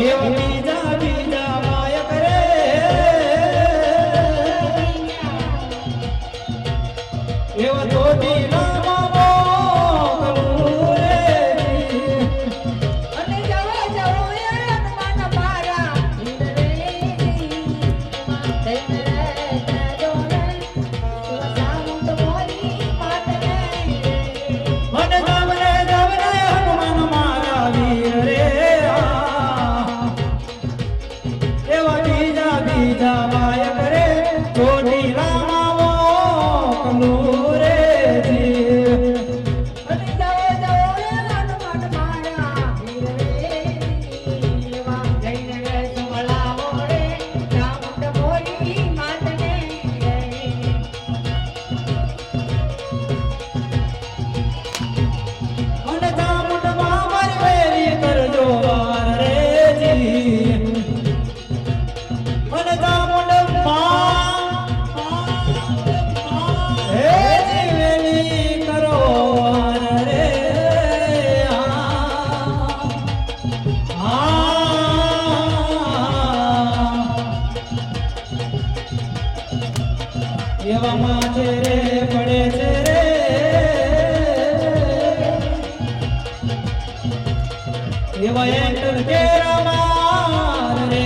એવા બીજા બીજા માય કરે એવા ધોતી એવામાં છે રે પડે છે રે એવા એન્ટર કેરા માર રે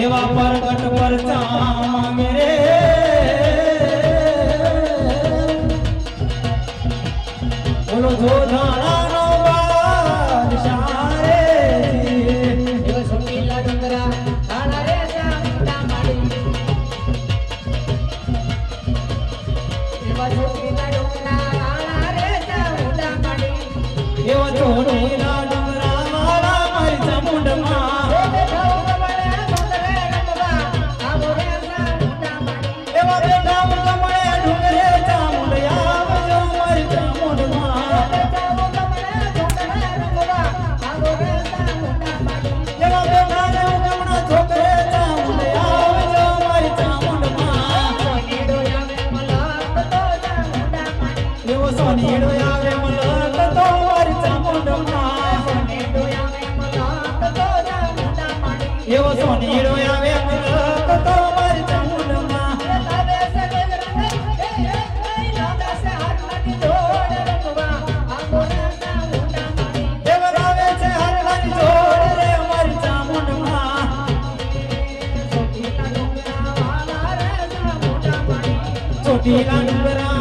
એવા પરગટ પરચા માંગે રે બોલો જોધાણાનો બાદશાહ રે એવા સુકીલા ડુંગરા કાળા રે ચામુંડા માડી એવા સુકીલા ડુંગરા કાળા રે ચામુંડા માડી એવા જોડીલા ડુંગરા મારા મારી ચામુંડમાં સોનીડો આવે મલક તો મારી ચામુંડમાં સોનીડો આવે મલક તો ચામુંડા માડી એવો સોનીડો આવે મલક તો મારી ચામુંડમાં લાવે છે ગગન લાવે છે હાથની જોડ રંગવા આંગોના ચામુંડા માડી એવો લાવે છે હાથની જોડ રે મારી ચામુંડમાં ચોટીલા ડુંગરા વાળા રે ચામુંડા માડી ચોટીલા ડુંગરા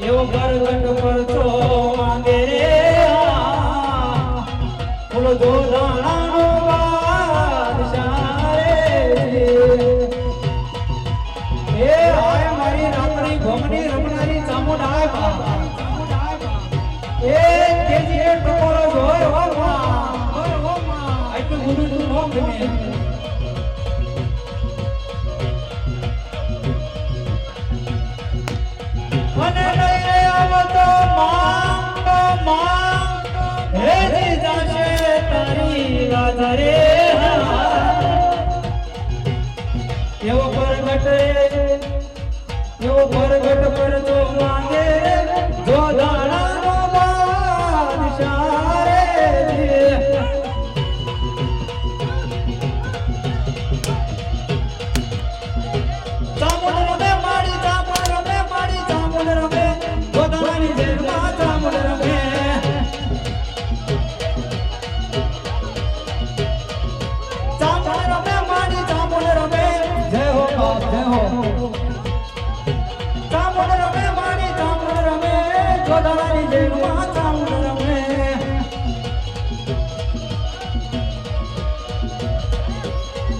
એવો ગરગટ પરચો માંગે રે બોલો જોધાણાનો બાદશાહ રે એ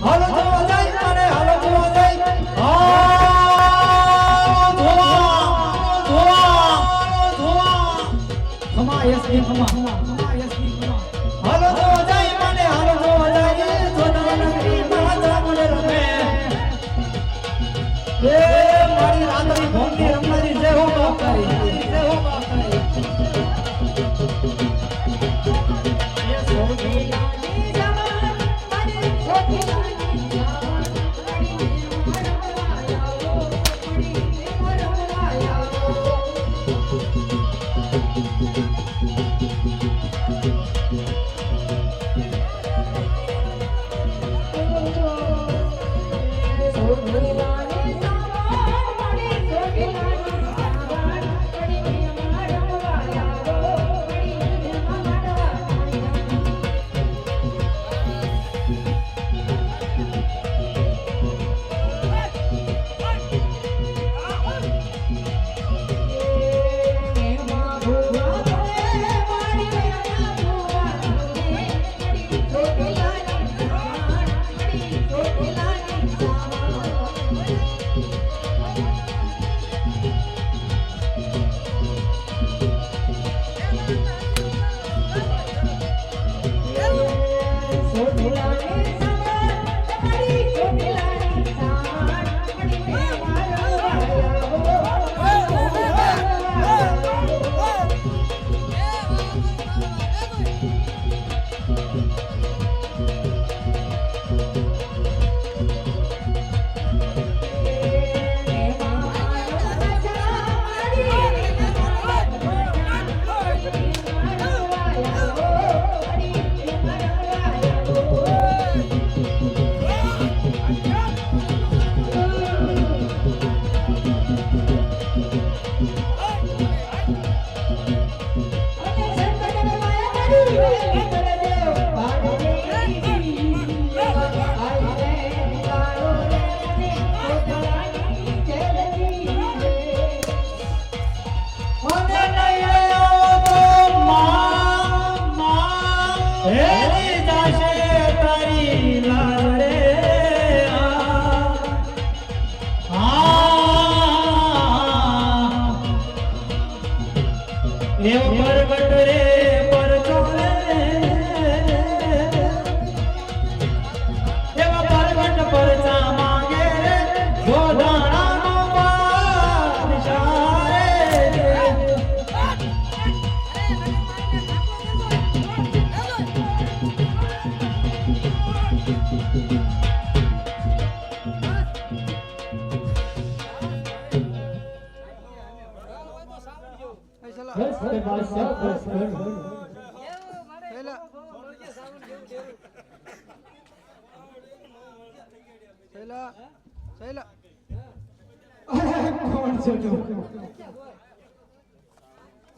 હાલો જોવા જાય મારે હાલો જોવા જાય ખમા યસની ખમા હાલો જોવા જાય મારે હાલો જોવા જાય સોના નગરી માં જામુને રમે એ મારી રાતની ભોંડી રમનારી જય હો બાપાઈ જય હો બાપાઈ એ સોની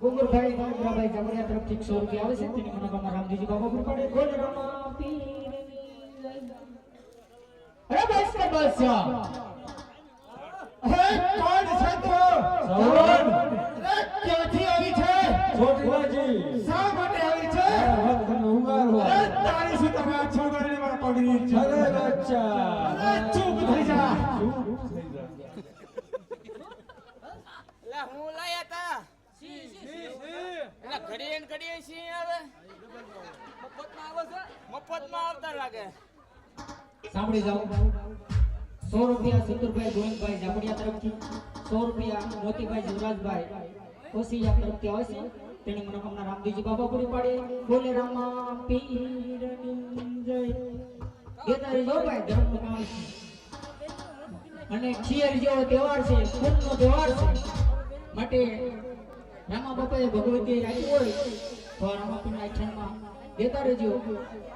ગુંગરભાઈ ભાઈ જમણિયા તરફથી 100 રૂપિયા આવે છે તેની મનોકામના રામજીજી બાબા પર પડે બોલ રમા પીરની અરે બસ કે બસ અરે કોણ છે તો સવન અરે ક્યાંથી આવી છે છોટલાજી શા માટે આવી છે અરે તારી શું તમે આ છોકરાને મારા પગડી છે અરે બચ્ચા ચૂપ થઈ જા લા હું લાયા તા એલા ઘડીએ સી આવે મફતમાં આવતા લાગે સાંભળી જાઓ 100 રૂપિયા સિદ્ધુભાઈ ગોવિંદભાઈ જામડિયા તરફથી 100 રૂપિયા મોતીભાઈ જીવરાજભાઈ કોસિયા તરફથી આવે છે તેની મનોકામના રામજીજી બાબા પૂરી પાડે બોલે રમા પીરની જય ગેતારી જો ભાઈ ધર્મનું કામ છે અને ખીર જેવો તહેવાર છે ખૂનનો તહેવાર છે માટે રામા બાપાએ ભગવતી આપ્યું હોય તો રામાપીરના આખ્યાનમાં દેતા રહેજો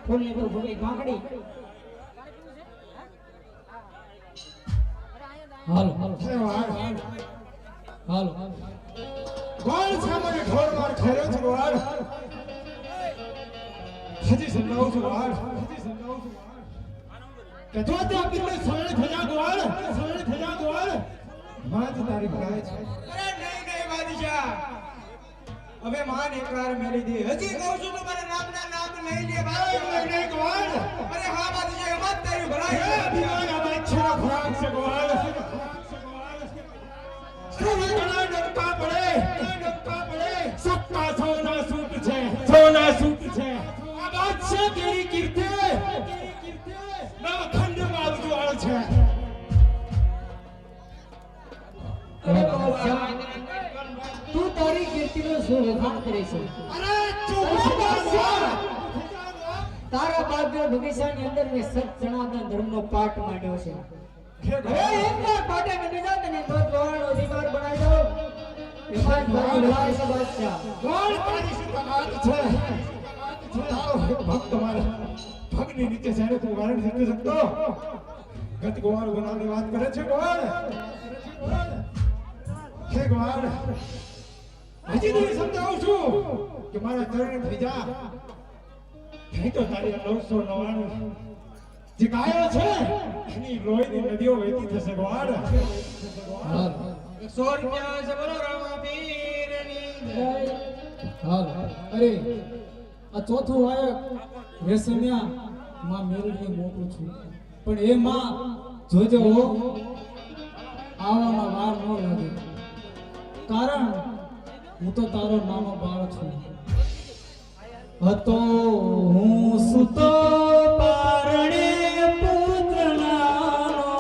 ફૂલની પર ભૂમિ ભાંગડી હાલો હાલો હાલો કોણ છે મને ઢોર માર ખેર્યો છે ગોળ હજી સમજાવું છું ગોળ કે જો તે આપીને સરળ થયા ગોળ વાત તારી ભરાય છે અરે નહીં બાદશાહ હવે માન એકવાર મેલી દે હજી કહું છું તો મારા નામના નામ લઈ લે નહીં ગોળ અરે હા બાદશાહ એમાં જ તારી ભરાય છે. અરે બાદશાહ, તું તારી કીર્તિનો શું વખાણ કરે છે? અરે ચૂપ બાદશાહ. તારા બાદશાહ બગીચાની અંદર મેં સત સનાતન ધર્મનો પાઠ માંડ્યો છે. હવે એકવાર પાટે નમી જાત અને મત વાળનો અધિકાર બનાવી દો. એમાં જ બધું લડાઈ છે બાદશાહ. કોણ તારી શું તકાત છે? તારો એક ભક્ત મારા ભગની નીચે છે તું વારણ નથી શકતો. ગત ગોવાળ બનાવવાની વાત કરે છે ગોવાળ. હે ગોવાળ, હજી તને સમજાવું છું કે મારા ચરણે થઈ જા. નહીં તો તારી 999 જે ગાયો છે એની લોહીની નદીઓ વહેતી થશે ગોવાળ. 100 રૂપિયા છે બોલો રામાપીરની. હાલ અરે આ ચોથું વાયક વેસમ્યા માં મેરડીને મોકલું છું, પણ એ માં જોજો આવવામાં વાર ન લાગે, કારણ હું તો તારો નાનો બાળ છું. હતો હું સુતો પારણે પુત્ર નાનો,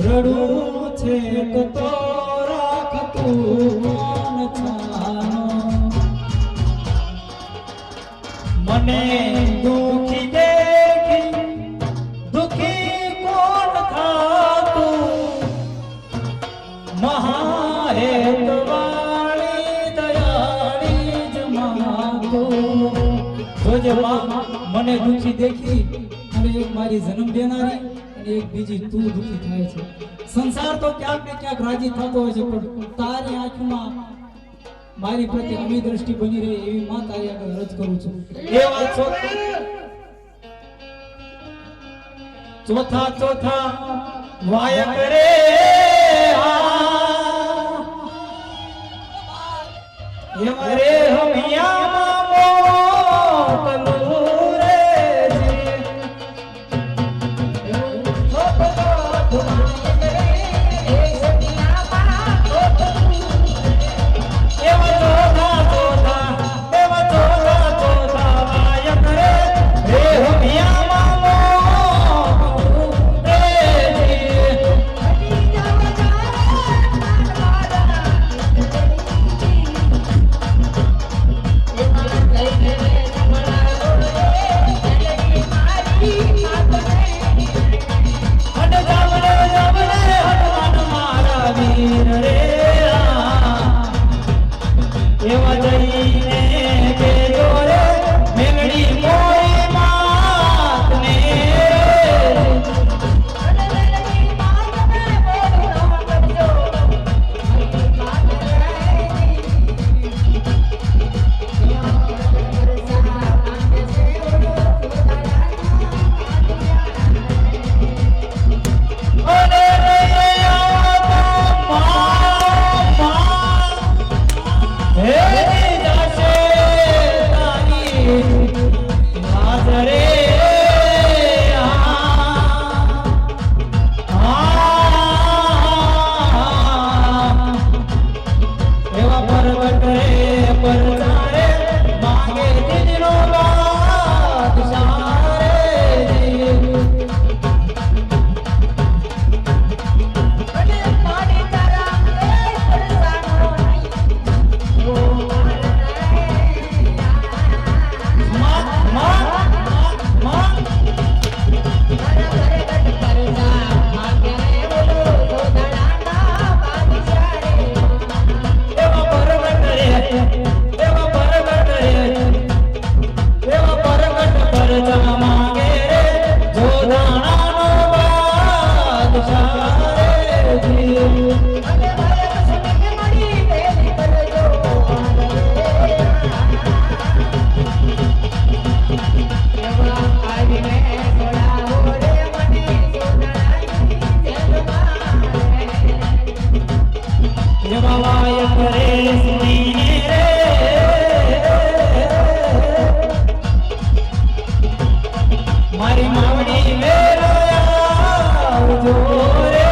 રડું છે કતો રાખતું મન છાનો. મને દુખી દેખી દુખી કોણ થાતું, મહાહેતવાળી દયાળી જ માતું. જોજે માં, મને દુખી દેખી અને એક મારી જન્મ દેનારી અને એક બીજી તું દુખી થાય છે. સંસાર તો ક્યાંક ને ક્યાંક રાજી થતો હોય છે, પણ તારી આંખમાં મારી પ્રત્યે અમી દ્રષ્ટિ બની રહે એવી માં તારી આગળ અરજ કરું છું. એવા ચોથા ચોથા વાયક રે એવા રે હમિયામાં મોકલું રે જી. એવા જઈને કે દોરે મેઘડી મોરી માતને. મારી માવડી વેરાયા જોરે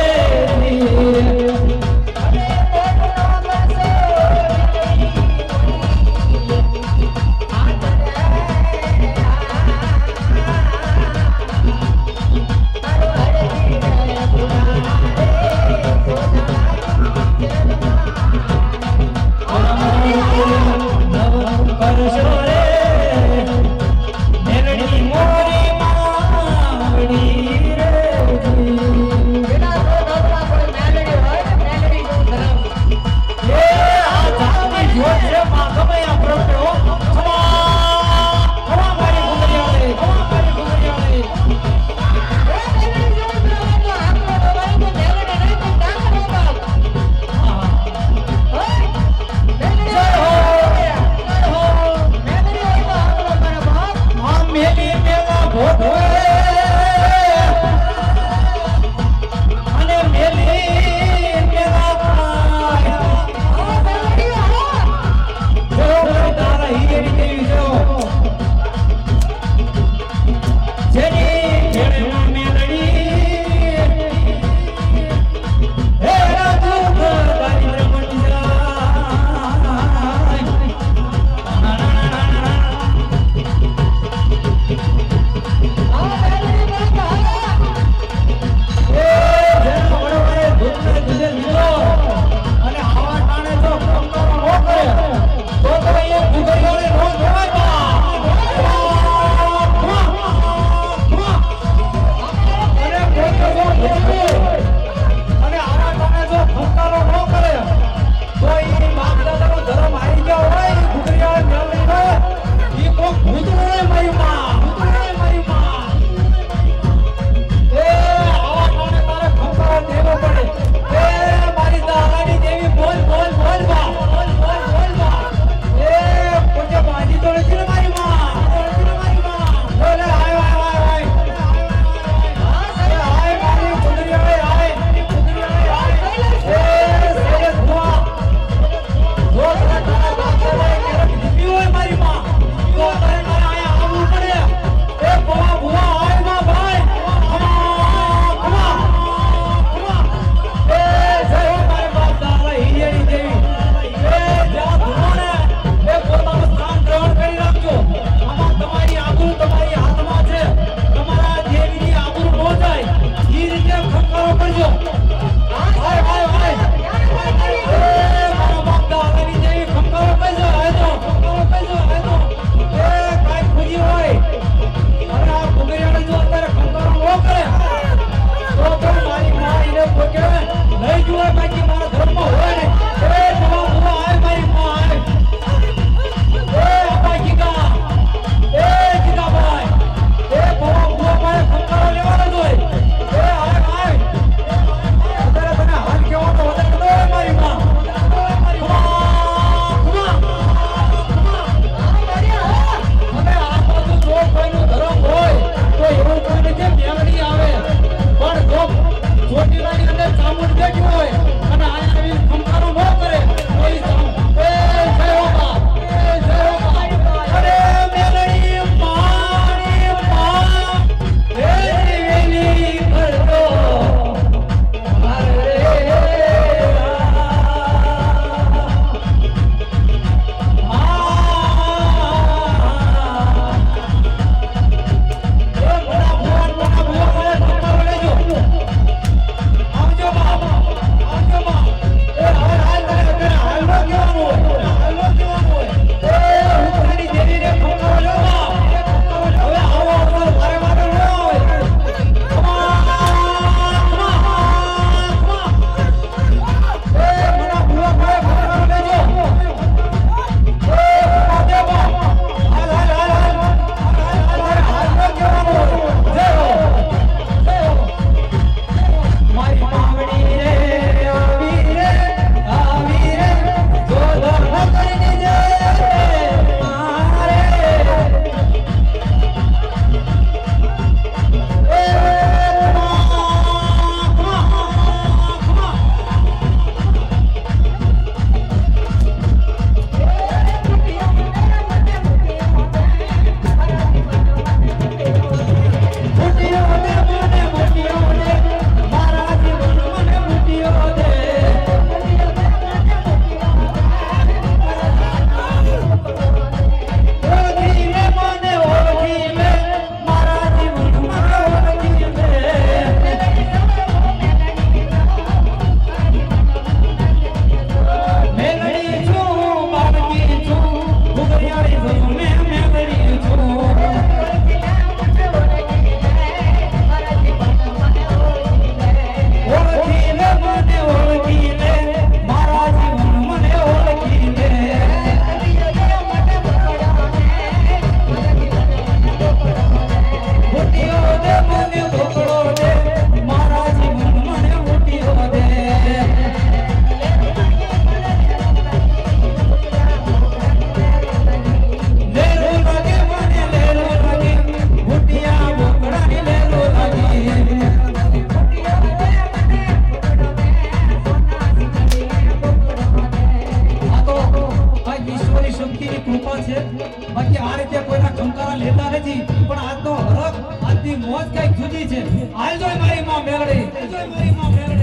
કઈક જુદી છે. હાલ જોઈ મારી માં મેલડી,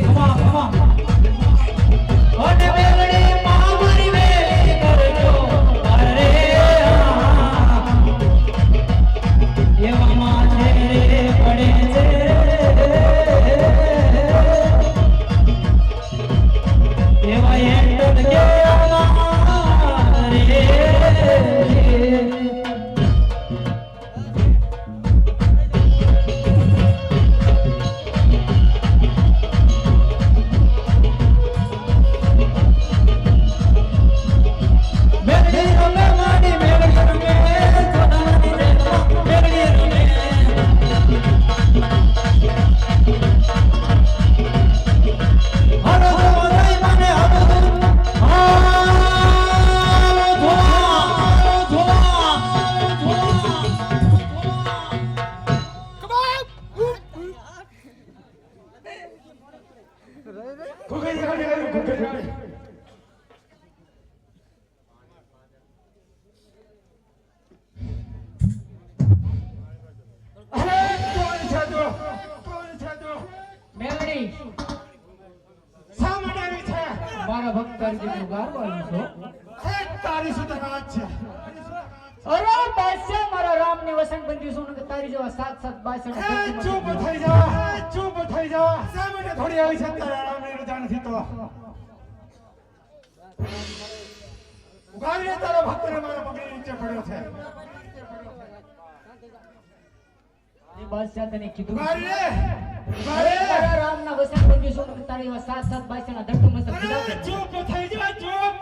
ખમા ખમા. અને મેલડી માં મારી વેલી કરજો અરે એવામાં છે રે પડે છે એવા એન્ડ ગયા રે. મેલડી શા માટે આવી છે? મારા ભક્ત તરીકે ગારવા આવ્યો છો. તારી શું વાત છે? અરે બાદશાહ મારા રામની વસંતબંધી શું કે તારી જેવા સાત સાત બાદશાહ ચૂપ થઈ જા, ચૂપ થઈ જા. શા માટે થોડી આવી છે તારા રામની રજા નથી તો? ઉગાડીને તારો ભક્તને મારા પગની નીચે પડ્યો છે. એ બાદશાહ તને કીધું ઉગાડીને, અરે ઉગાડીને. મારા રામના વસંતબંધી શું કે તારી જેવા સાત સાત બાદશાહના ધક્કો મસ્ત કીધા. ચૂપ થઈ જા, ચૂપ.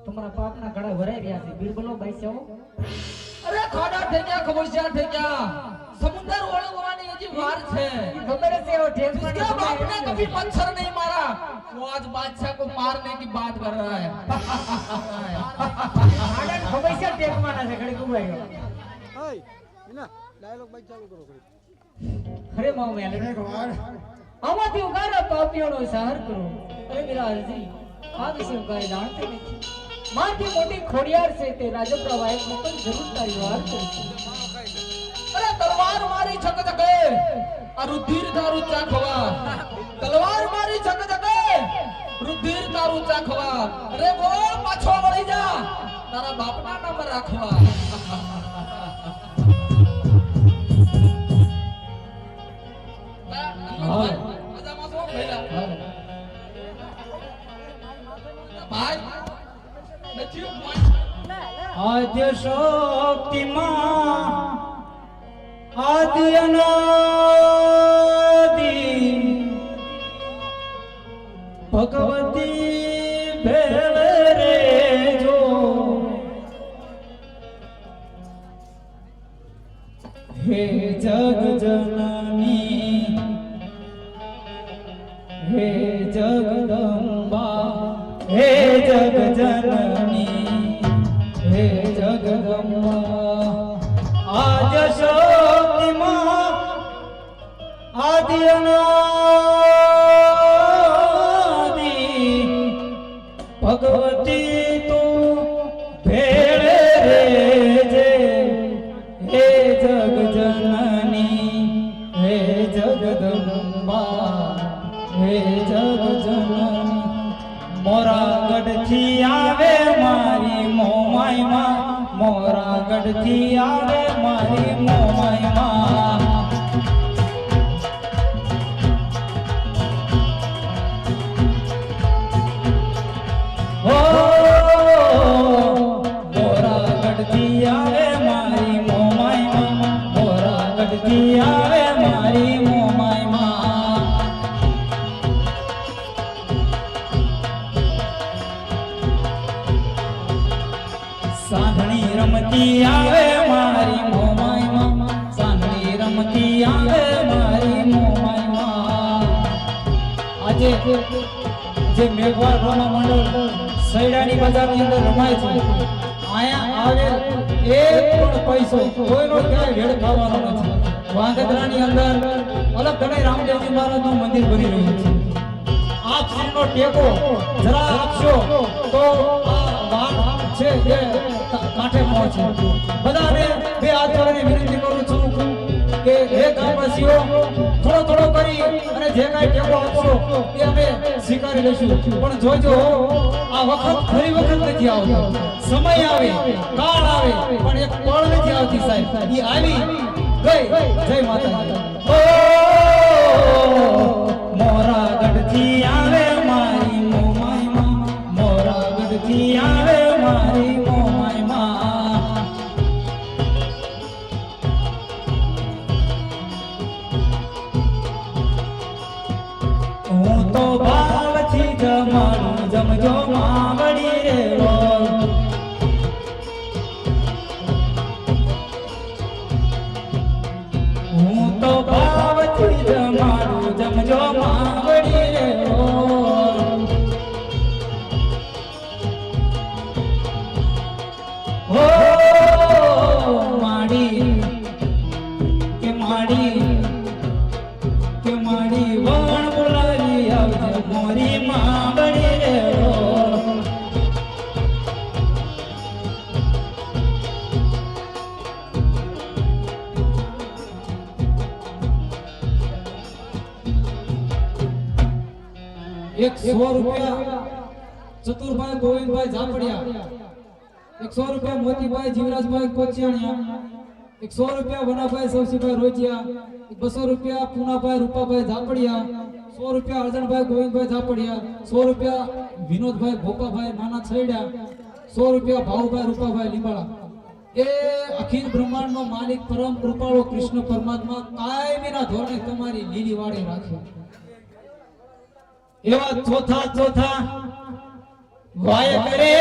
તમારા પાપના ગળા ભરાઈ રહ્યા છે. બીરબલો બાદશાહો અરે ખાડા થઈ ગયા, ખબોશિયા થઈ ગયા, સમુદ્ર ઓળંગવાની હજી વાર છે. ખબર છે એવો ઠેક इसके बाप ने कभी पत्थर नहीं मारा, वो आज बादशाह को मारने की बात कर रहा है. આનંદ ખબર છે ઠેક માના છે ઘડી કુવાયો. અરે માવ મેલડી એક વાર આમાંથી ઉગારો પાપીઓનો સહાર કરો. અરે વિરાજજી આ વિશે ઉગારી જાણતી નથી. માથી મોટી ખોડિયાર છે તે રાજપરા વાયકમાં પણ જરૂર તારી વાર કરશે. अरे तलवार मारी छक जगे, रुधिर दारू चाखवा. तलवार मारी छक जगे, रुधिर दारू चाखवा. अरे बोल पाछो वળી જા, તારા બાપના નામ રાખવા. મજામાં છો ભઈલા? ભાઈ નથી આદ્ય શક્તિમાં આદિ અનાદિ ભગવતી ભેળ રે જો હે જગ જનની હે જગદંબા હે જગ જનની હે જગદંબા આજ શક્તિમાં આદિ અનાદિ ભગવતી તું ભેળ રેજે હે જગ જનની હે જગદંબા હે જગ જનની મોરા ગઢથી આવે મારી મોમાઈમાં મોરા ગઢથી આવે મારી મોમાઈમાં હો મોરા ગઢથી આવે મારી મોમાઈમાં મોરા ગઢથી આવે મારી મોમાઈમાં સાંધણી રમતી આવે મારી મોમાઈમાં સાંધણી રમતી આવે મારી મોમાઈમાં આજે જે મેઘવાળ રમા મંડળ સૈડાની બજારની અંદર રમાય છે આયા આવે એક પણ પૈસો કોઈનો ક્યાંય વેડ ખાવાનો નથી. વાંગદરાની અંદર અલગ ગણે રામદેવજી મહારાજનું મંદિર બની રહ્યું છે. આપ શ્રીનો ટેકો જરા આપશો તો તો આ વાત છે જે કાંઠે પહોંચે. બધાને બે હાથ જોડીને વિનંતી કરું છું કે હે ગામવાસીઓ થોડો થોડો કરી અને જે કાંઈ ટેકો આપશો એ અમે સ્વીકારી લઈશું. પણ જોજો આ વખત ફરી વખત નથી આવતો. સમય આવે, કાળ આવે, પણ એક પળ નથી આવતી સાહેબ. ઈ આવી ગઈ. જય માતાજી. ઓ મોરા ગઢથી આવે મારી મોમાઈ માં, મોરા ગઢથી આવે મારી મોમાઈ માં. હું તો ભાવથી જમાડું જમજો માવડી રે બોલ. હું તો ભાવથી જમાડું જમજો માવડી રે બોલ. હો માડી કે માડી કે માડી વણ બોલાવી આવજે મોરી માવડી રે બોલ. એક 100 રૂપિયા ચતુરભાઈ ગોવિંદભાઈ ઝાપડિયા, 100 રૂપિયા મોતીભાઈ જીવરાજભાઈ કોચિયાણિયા, 100 રૂપિયા વનાભાઈ સવસીભાઈ રોજિયા, 200 રૂપિયા પૂનાભાઈ રૂપાભાઈ ઝાપડિયા, 100 રૂપિયા અર્જણભાઈ ગોવિંદભાઈ ઝાપડિયા, 100 રૂપિયા વિનોદભાઈ ભોપાભાઈ નાના છૈડ્યા, 100 રૂપિયા ભાઉભાઈ રૂપાભાઈ લીંબાળા. એ અખિલ બ્રહ્માંડનો માલિક પરમ કૃપાળુ કૃષ્ણ પરમાત્મા કાયમીના ધોરણે તમારી લીલી વાડી રાખે. એવા ચોથા ચોથા વાય કરે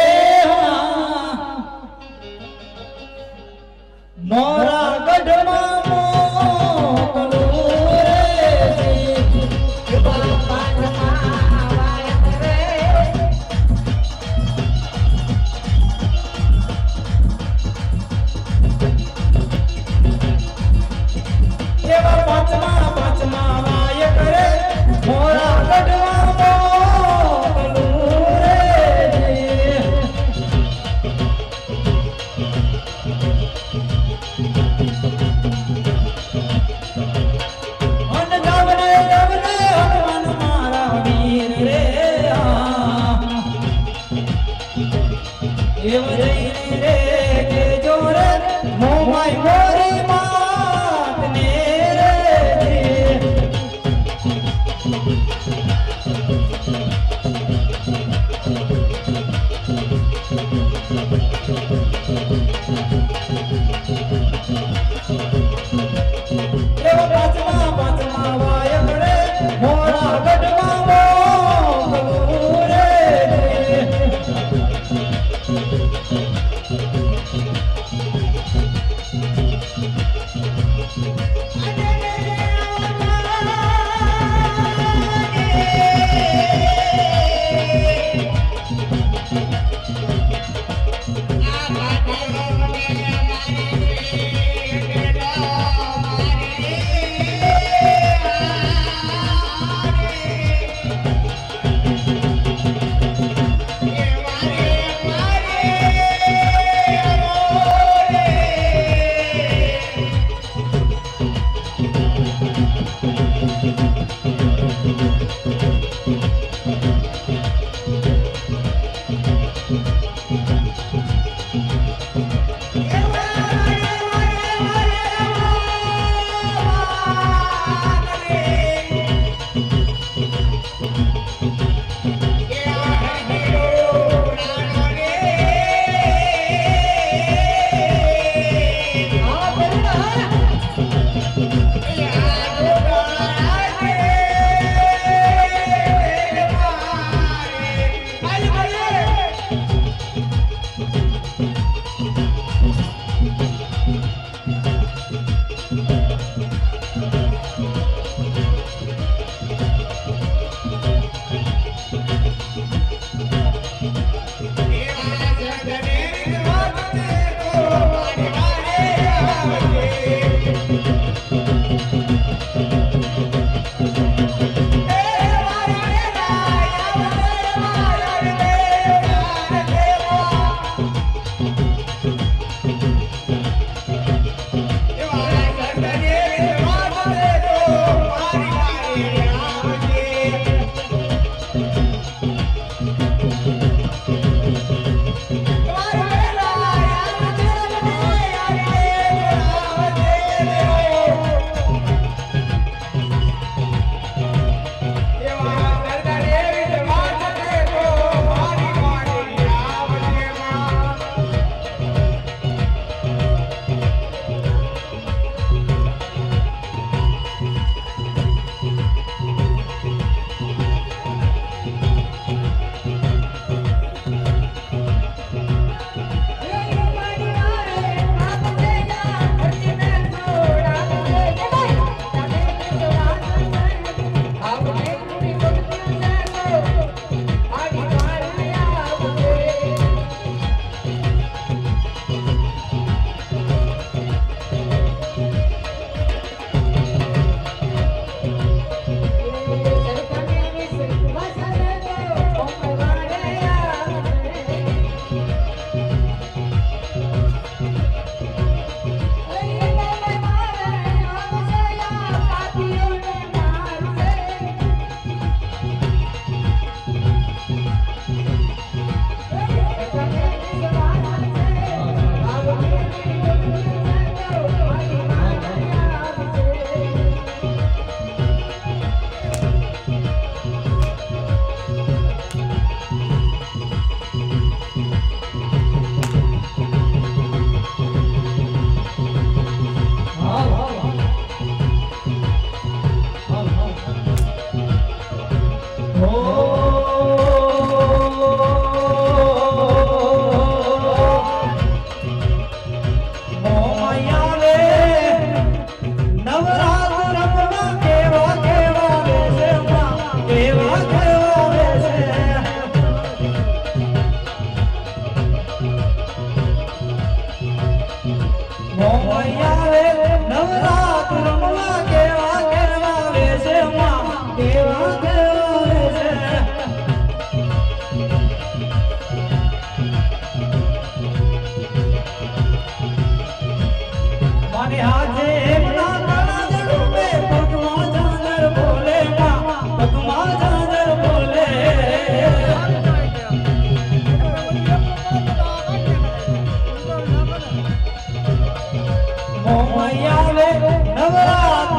મોરા ગઢમાં મોકલું રે બાપાના વાય કરે. એવા પાંચમા પાંચમા વાય કરે મોરા ગઢમાં મોમૈયા રે નવરાત રમવા કેવા કેવા વેશે માં કેવા કેવા વેશે માને હાથે એમના કાળા જડું પગમાં ઝાંઝર બોલે માં પગમાં ઝાંઝર બોલે મોમૈયા રે નવરાત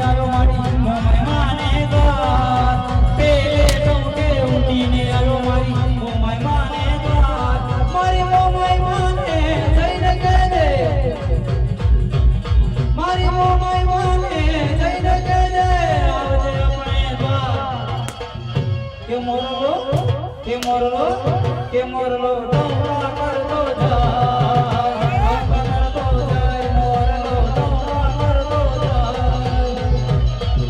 આવ્યો મારી મોમાઈ માને દ્વાર પેલે ટોકે ઉઠીને આવ્યો મારી મોમાઈ માને દ્વાર મારી મોમાઈ માને જઈને કહે દે મારી મોમાઈ માને જઈને કહે દે આવજે આપણે દ્વાર કે મોરલો ડોંગા કરતો જાય કરતો જાય મોરલો ડોંગા કરતો જાય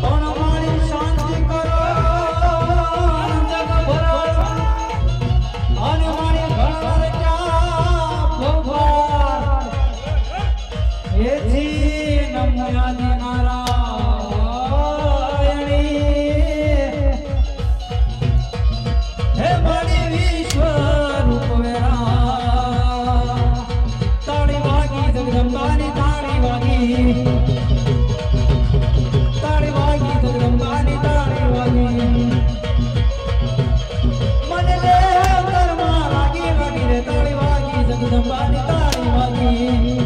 પણ મારી શાંતિ કરો જગ ભરણ અને મારી ઘર ક્યાં ભગવાન એથી નમયાની નારાયણી હે મારી વિશ્વરૂપ વેરા તાળી વાગી જગદંબાની તાળી વાગી જગદંબાની તાળી વાગી મને લે અંતરમાં વાગી રે તાળી વાગી જગદંબાની તાળી વાગી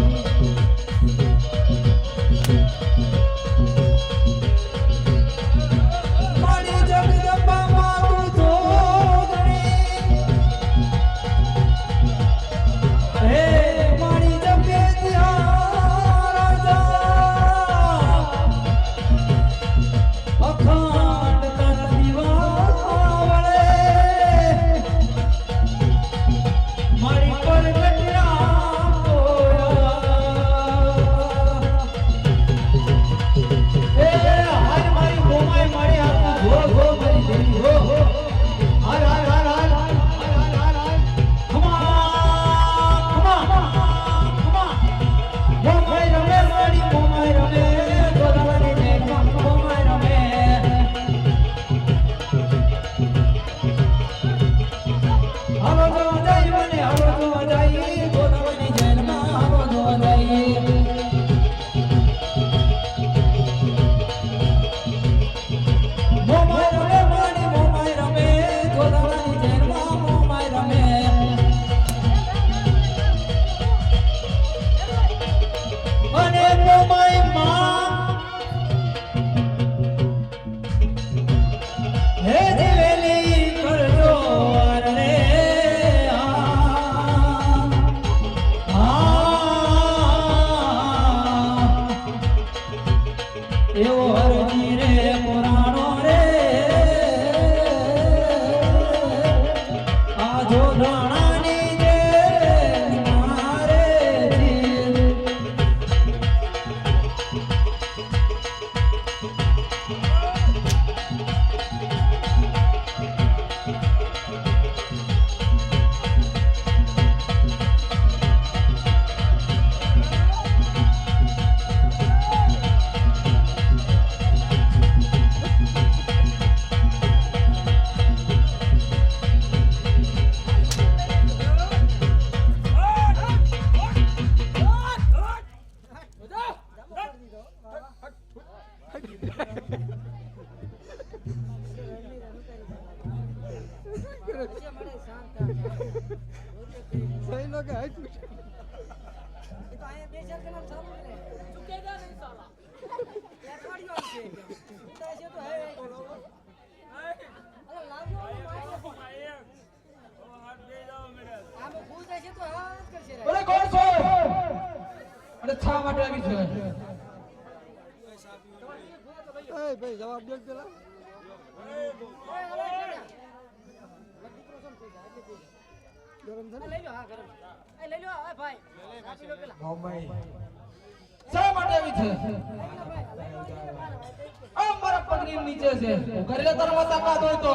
મારી જગદંબા મારું જોગણી હે મારી જગદિયા રાજા અખંડ તન દીવાવળે મારી પરગટના કોયા એ હાય મારી મોમાઈ મારી હાથ ગો ગો મારી દેવી હો હો હાલ હાલ હાલ હાલ હાલ હાલ હાલ મોમાઈ રમે મારી મોમાઈ રમે ગોદાવરી ને મોમાઈ રમે હાલો જો જાય મને હાલો જો જાય ગોદાવરી જેલમાં હાલો જો જાય મોમાઈ રમે મારી મોમાઈ રમે ગોદાવરી જેલમાં મોમાઈ રમે અને મોમાઈ માં હે દિવેલી કરજો વાર રે એવો હરજી રે પુરાણો રે આ જોડાણાની જે મારે દિલ અરે કોણ છો અને છા માટે આવી છે ભાઈ જવાબ દે પેલા શા માટે આવી છે આ મારા પગની નીચે છે ઘરે લે તારા તાકાત હોય તો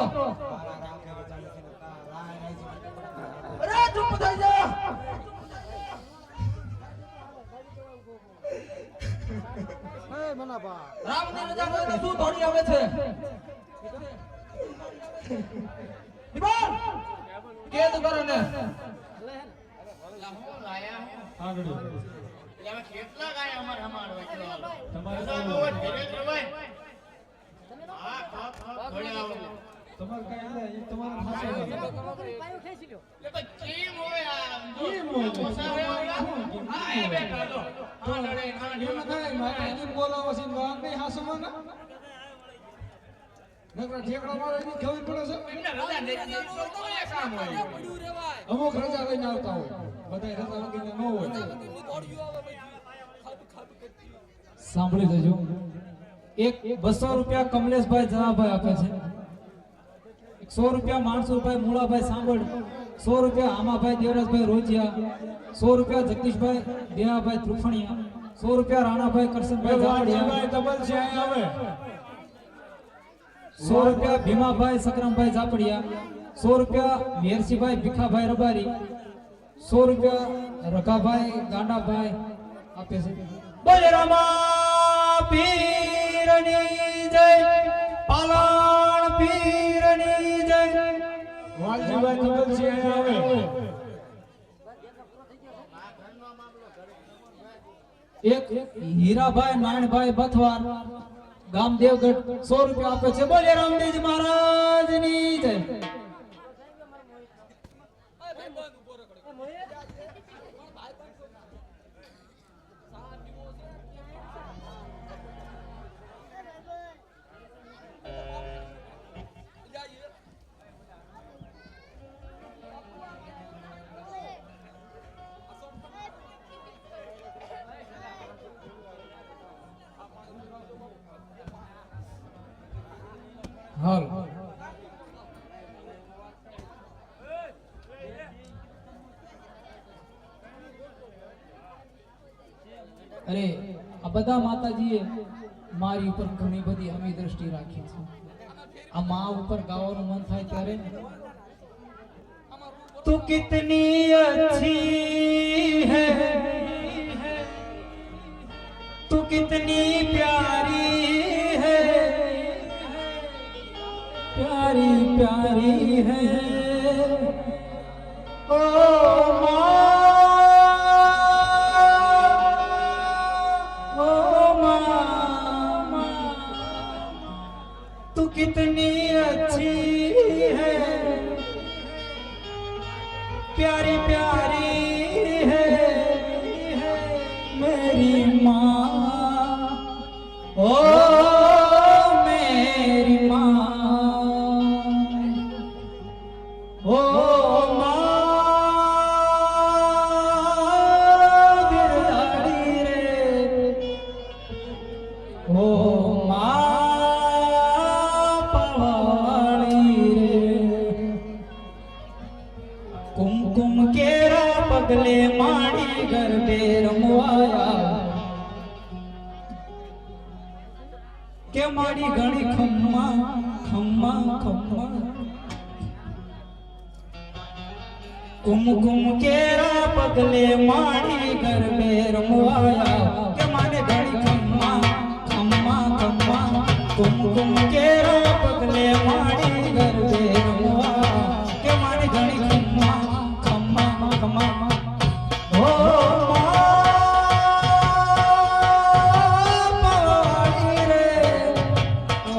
અરે ચૂપ થઈ જા રામની રજા હોય તો શું થોડી આવે છે નિબાર કેદ કરો ને કેટલા ગાય અમાર હમાડવા તમારે તમારે કઈ આલે એ તમારે ખાસો પાયો ખેંચી લ્યો એટલે કેમ હોય આ કેમ હોય આ એ બેઠો તો આ લડે ના એમ થાય મારે એની બોલાવો છે ગામ ની હાસમાં ના નકરા ઠેકડા મારે એની ખબર પડે છે એમને રજા નથી દેતી તો કોને કામ હોય અમુક રજા લઈને આવતા હોય બધાય રજા વગીને ન હોય સાંભળી લેજો એક 200 રૂપિયા કમલેશભાઈ જનાભાઈ આપે છે 100 રૂપિયા માણસુભાઈ મૂળાભાઈ સાંભળ 100 રૂપિયા આમાભાઈ દેવરાજભાઈ રોજિયા 100 રૂપિયા જગદીશભાઈ દેવાભાઈ ત્રુફણિયા 100 રૂપિયા રાણાભાઈ કરશનભાઈ જાવડિયા ડબલ છે અહીં આવે 100 રૂપિયા ભીમાભાઈ સકરમભાઈ જાપડિયા 100 રૂપિયા વેરસીભાઈ ભીખાભાઈ રબારી 100 રૂપિયા રઘાભાઈ ગાંડાભાઈ આપે છે બોલે રામા પીરની જય પાલણ પીરની જય વાલજીભાઈ ડબલ છે અહીં આવે એક હીરાભાઈ નારાયણભાઈ બથવાર ગામ દેવગઢ 100 રૂપિયા આપે છે બોલે રામદેવજી મહારાજની જય હાલ અરે આ બધા માતાજીએ મારી ઉપર ઘણી બધી અમી દ્રષ્ટિ રાખી છે આ માં ઉપર ગાવાનું મન થાય ત્યારે તું કિતની અચ્છી હૈ તું કિતની પ્યારી હૈ प्यारी प्यारी है ओ माँ तू कितनी अच्छी है प्यारी प्यारी है मेरी माँ ओ मेरी माँ ओ माँ बिरदाड़ी रे ओ माँ पवाड़ी रे कुमकुम केरा पगले माड़ी गरबे रमवाया के माड़ी घणी खम्मा खम्मा खम्मा कुमकुम केरा पगले माड़ी गरबे रमवाया के माने घड़ी खम्मा खम्मा खम्मा कुमकुम केरा पगले माड़ी गरबे रमवाया के माने घड़ी खम्मा खम्मा खम्मा ओ पवाड़ी रे ओ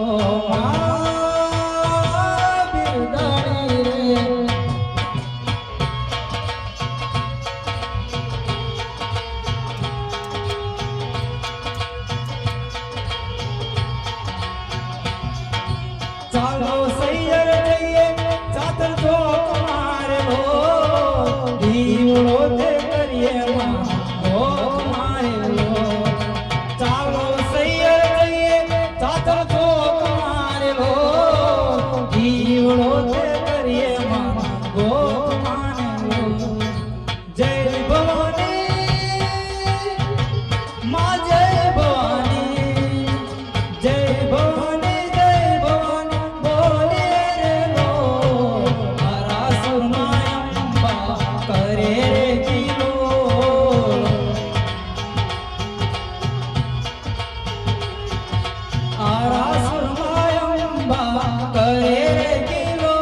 बिरदाड़ी रे ચાલો સૈયર જઈએ ચાદર ચોક મારે લો દીવડો તે કરીએ માં ઓ મારે લો ચાલો સૈયર જઈએ ચાદર ચોક મારે લો દીવડો તે કરીએ માં ગો માને લો જય ભવાની માં જય ભવાની જય ભવાની બોલે રે લો હરા સુરમાયંબા કરે રે કિલો હરા સુરમાયંબા કરે રે કિલો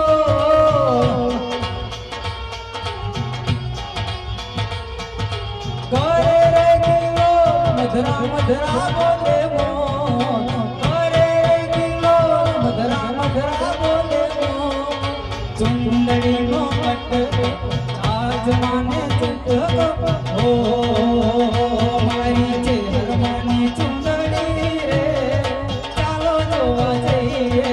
કરે રે કિલો મધરા મધરા બોલે મો કરે રે કિલો મધરા મધરા બોલે મો ચુંદડી નો કટ આજ માને ચુંદ ઓ મારી છે હરમાની ચુંદડી રે ચાલો જોવા જઈએ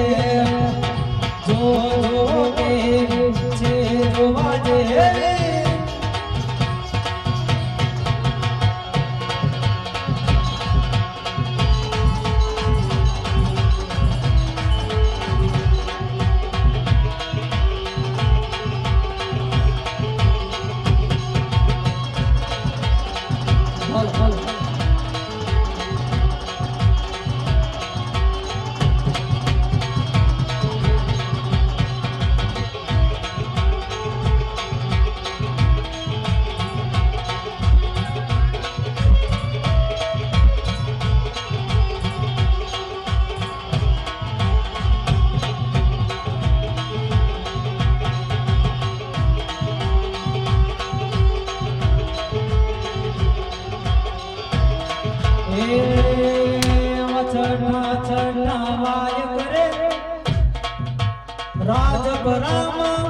પરામાં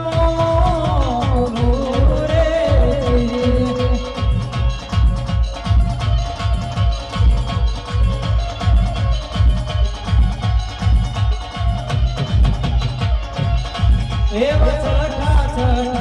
રે એવા છઠા